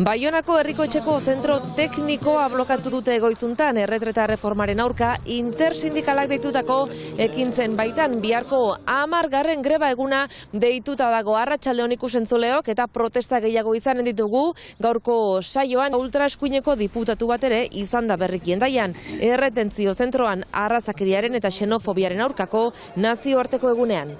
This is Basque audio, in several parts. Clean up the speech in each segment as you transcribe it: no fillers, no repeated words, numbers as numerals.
Baionako herriko etxeko zentro teknikoa blokatu dute goizuntan erretreta reformaren aurka intersindikalak deitutako ekintzen baitan biharko 10. greba eguna deituta dago. Arratsalde on ikus-entzuleok eta protesta gehiago izanen ditugu. Gaurko saioan ultraeskuineko diputatu bat ere izan da berriki Hendaian. Erretentzio zentroan arrazakeriaren eta xenofobiaren aurkako nazioarteko egunean.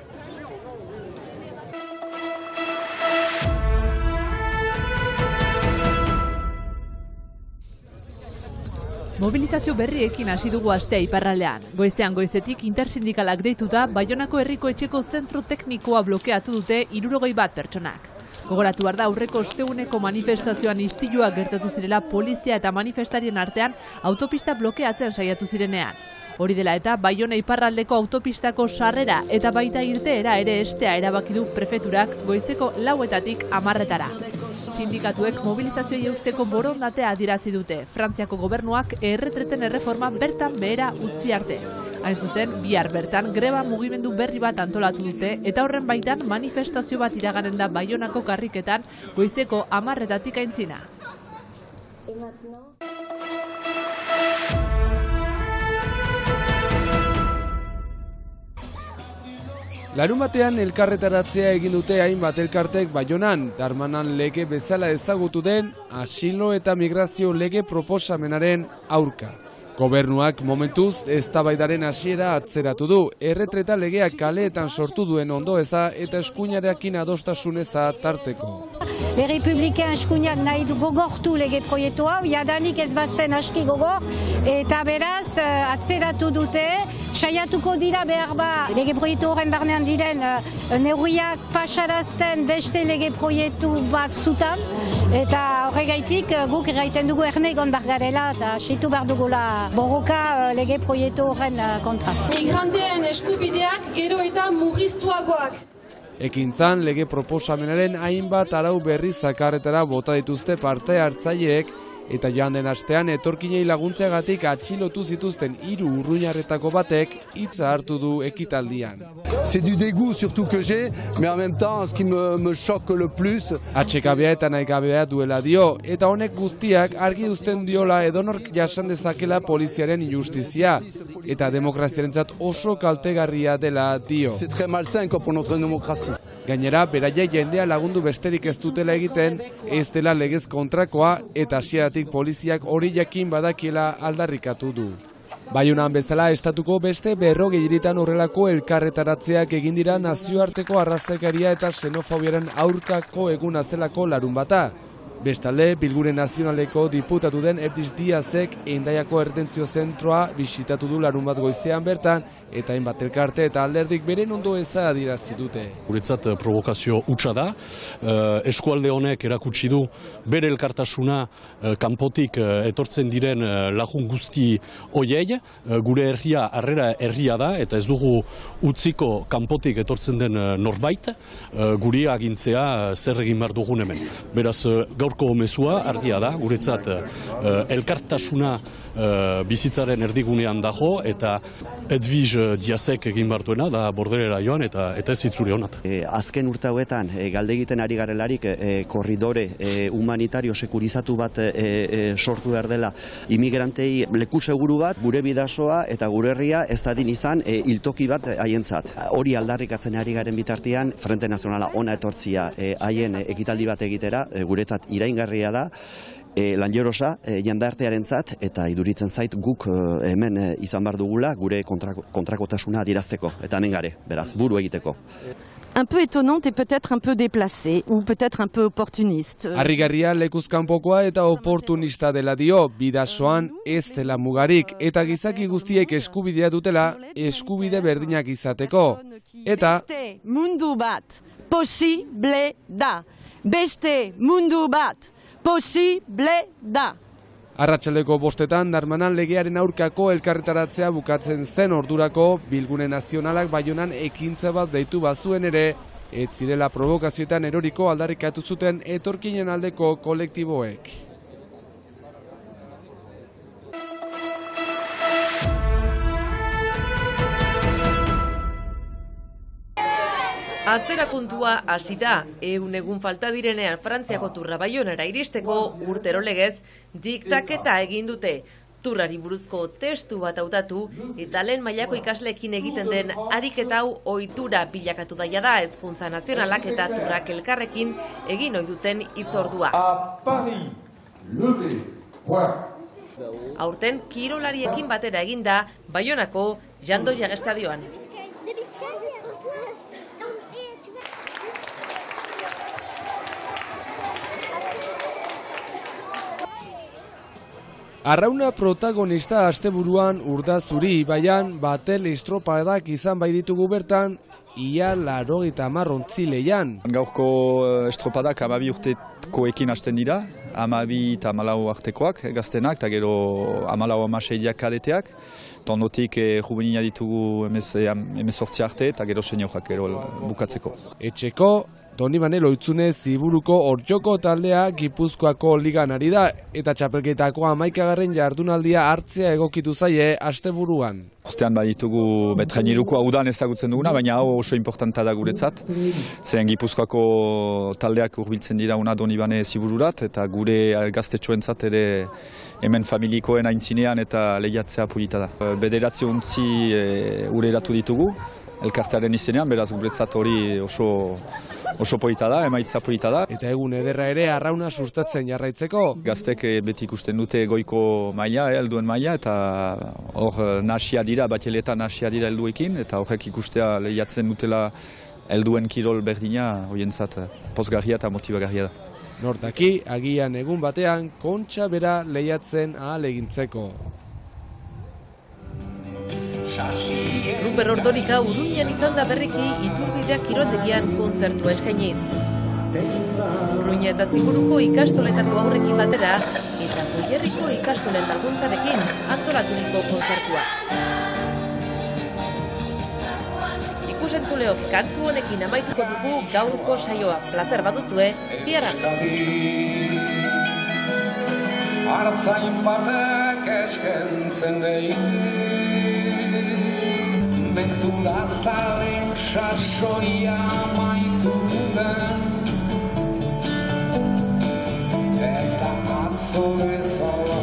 Mobilizazio berriekin hasi dugu astea iparraldean. Goizean goizetik intersindikalak deituta Baionako herriko etxeko zentro teknikoa blokeatu dute 61 pertsonak. Gogoratu behar da aurreko osteguneko manifestazioan istiluak gertatu zirela polizia eta manifestarien artean autopista blokeatzen saiatu zirenean. Hori dela eta Baiona iparraldeko autopistako sarrera eta baita irteera ere estea erabaki du prefeturak goizeko 4:00 10:00. Sindikatuek mobilizazioei eusteko borondatea adierazi dute. Frantziako gobernuak erretreten erreforma bertan behera utzi arte. Hain zuzen, bihar bertan greba mugimendu berri bat antolatu dute eta horren baitan manifestazio bat iraganen da Baionako karriketan goizeko 10:00 aintzina. Larunbatean elkarretaratzea egin dute hainbat elkartek Baionan, Darmanan lege bezala ezagutu den asilo eta migrazio lege proposamenaren aurka. Gobernuak momentuz eztabaidaren hasiera atzeratu du, erretreta legeak kaleetan sortu duen ondoeza eta eskuinarekin adostasuneza tarteko. Errepublikan eskuinak nahi du gogortu lege proiektua, jadanik ez bazen aski gogor, eta beraz atzeratu dute, saiatuko dira behar ba lege proiektu horren barnean diren neurriak pasarazten beste lege proiektu bat zutan, eta horregaitik guk erraiten dugu erne egon behar garela eta situ behar dugula borroka lege proiektu horren kontra. Migranteen eskubideak gero eta murriztuagoak. Ekintzan lege proposamenaren hainbat arau berri zakarretara bota dituzte parte hartzaileek eta joan den astean etorkinei laguntzeagatik atxilotu zituzten 3 urruñarretako batek hitza hartu du ekitaldian. C'est du dégoût surtout que j'ai, mais en même temps ce qui me choque le plus. Atxekabea eta nahigabea duela dio eta honek guztiak argi uzten diola edonork jasan dezakela poliziaren injustizia eta demokraziarentzat oso kaltegarria dela dio. C'est très malsain pour notre démocratie. Gainera, beraiek jendea lagundu besterik ez dutela egiten, ez dela legez kontrakoa eta hasieratik poliziak hori jakin badakiela aldarrikatu du. Baionan bezala estatuko beste 40 hiritan horrelako elkarretaratzeak egin dira nazioarteko arrazakeria eta xenofobiaren aurkako eguna zelako larunbata. Bestalde, Bilgune Nazionaleko diputatu den Erdiz Diazek Hendaiako erretentzio zentroa bisitatu du larunbat goizean bertan eta hainbat elkarte eta alderdik beren ondoeza adierazi dute. Guretzat provokazio hutsa da, eskualde honek erakutsi du bere elkartasuna kanpotik etortzen diren lagun guzti hoiei, gure herria harrera herria da eta ez dugu utziko kanpotik etortzen den norbait, guri agintzea zer egin behar dugun hemen. Beraz, gaurko mezua argia da, guretzat elkartasuna bizitzaren erdigunean dago eta Edviz Diazek egin bartuena da borderera joan eta ez itzuri honat. Azken urte hauetan galde egiten ari garelarik korridore humanitario sekurizatu bat sortu behar dela imigrantei leku seguru bat, gure bidasoa eta gure herria ez dadin izan hiltoki bat haientzat. Hori aldarrikatzen ari garen bitartean Frente Nazionala ona etortzia haien ekitaldi bat egitera, guretzat iraingarria da, lanjerosa jendartearentzat eta iduritzen zait guk hemen izan behar dugula gure kontrakotasuna adierazteko eta hemen gare, beraz, buru egiteko. Un peu étonnante et peut-être un peu déplacée ou peut-être un peu opportuniste. Harrigarria lekuzkanpokoa eta oportunista dela dio, bidasoan ez dela mugarik eta gizaki guztiek eskubidea dutela eskubide berdinak izateko. Eta beste mundu bat posible da. Beste mundu bat posible da. Arratsaldeko 5:00 Darmanan legearen aurkako elkarretaratzea bukatzen zen ordurako Bilgune Nazionalak Baionan ekintza bat deitu bazuen ere, ez zirela provokazioetan eroriko aldarrikatu zuten etorkinen aldeko kolektiboek. Atzerakontua hasi da, 100 egun falta direnean Frantziako turra Baionara iristeko urtero legez diktaketa egin dute. Turrari buruzko testu bat hautatu eta lehen mailako ikasleekin egiten den ariketa hau ohitura bilakatu daia da Hezkuntza Nazionalak eta turrak elkarrekin egin ohi duten hitzordua. Aurten kirolariekin batera eginda Baionako Jando Jagestadioan. Arrauna protagonista asteburuan Urdazuri ibaian batel estropadak izan bai ditugu bertan, ia 90 ontzileian. Gaurko estropadak 12 urtekoekin hasten dira, 12 eta 14 artekoak gaztenak, eta gero 14-16 kadeteak. Ondotik juvenila ditugu 18 arte eta gero seniorak gero bukatzeko. Etxeko, Donibane Loitzune Ziburuko Orjoko taldea Gipuzkoako ligan ari da eta txapelketako 11. jardunaldia hartzea egokitu zaie asteburuan. Urtean baditugu traineruko udan ezagutzen duguna, baina hau oso importanta da guretzat. Zen Gipuzkoako taldeak hurbiltzen dira una Donibane Zibururat eta gure gaztetxoentzat ere hemen familikoen aintzinean eta lehiatzea polita da. Bederatzi ontzi ureratu ditugu. Elkartearen izenean, beraz guretzat hori oso polita da, emaitza polita da. Eta egun ederra ere arrauna sustatzen jarraitzeko. Gaztek beti ikusten dute goiko maila, helduen maila, eta hor nahasia dira, batxeletan nahasia dira helduekin, eta horrek ikustea lehiatzen dutela helduen kirol berdina, horientzat pozgarria eta motibagarria da. Nortaki, agian egun batean, kontxa bera lehiatzen ahalegintzeko. Ruper Ordorika Urruñan izan da berriki Iturbideak kirotegian kontzertua eskainiz. Urruña eta Ziburuko ikastoletako aurrekin batera eta Goierriko ikastolen laguntzarekin antolaturiko kontzertua. Ikusentzuleok kantu honekin amaituko dugu gaurko saioa. Plazer baduzue, biarran. Artzain batek eskentzen Mentura zaren sasoia maitu den Eta atzo bezala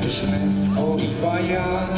esnezko ibaian